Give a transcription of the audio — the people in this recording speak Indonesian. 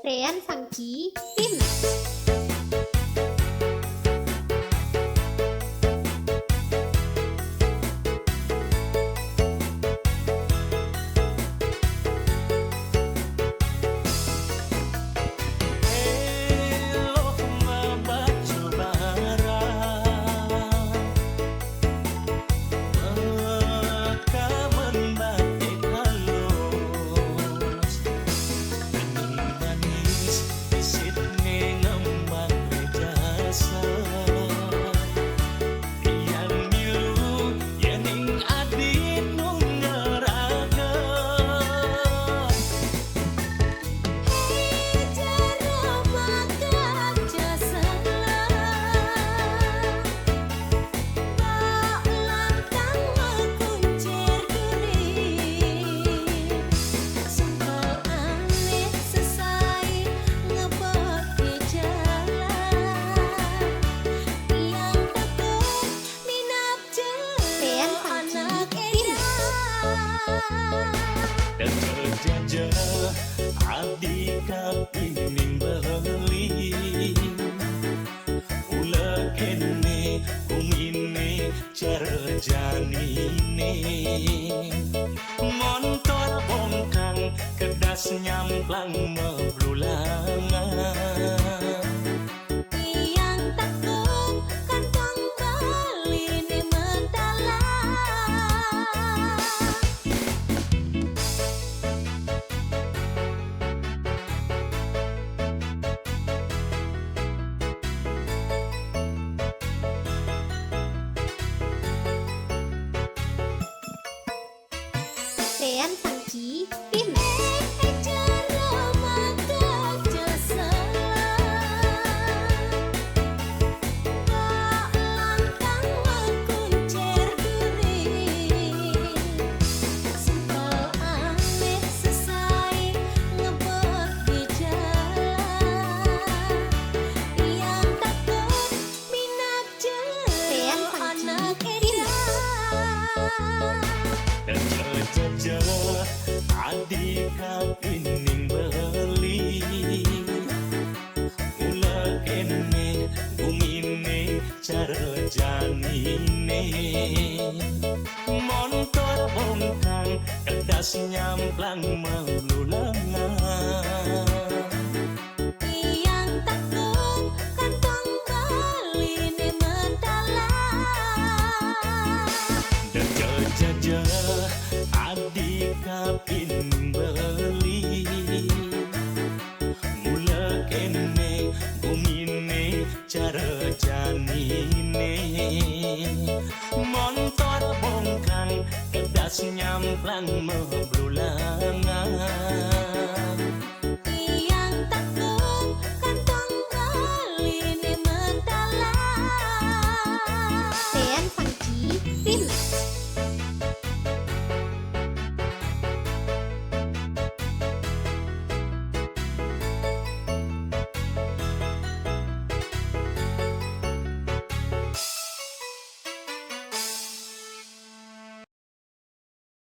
Rean Sangki Tim. Dan terjajah adik kapining beli ulah kene kumine cara janine montor bongkang kedas nyamplang meblulangan Rean Sangki Tim. Dan terjajah adik kapining beli ulah kene bumine cara janine montor bongkang kedas nyamplang melululangan adik kapining beli mula kene bumine cara janine montor bongkang kedas nyamplang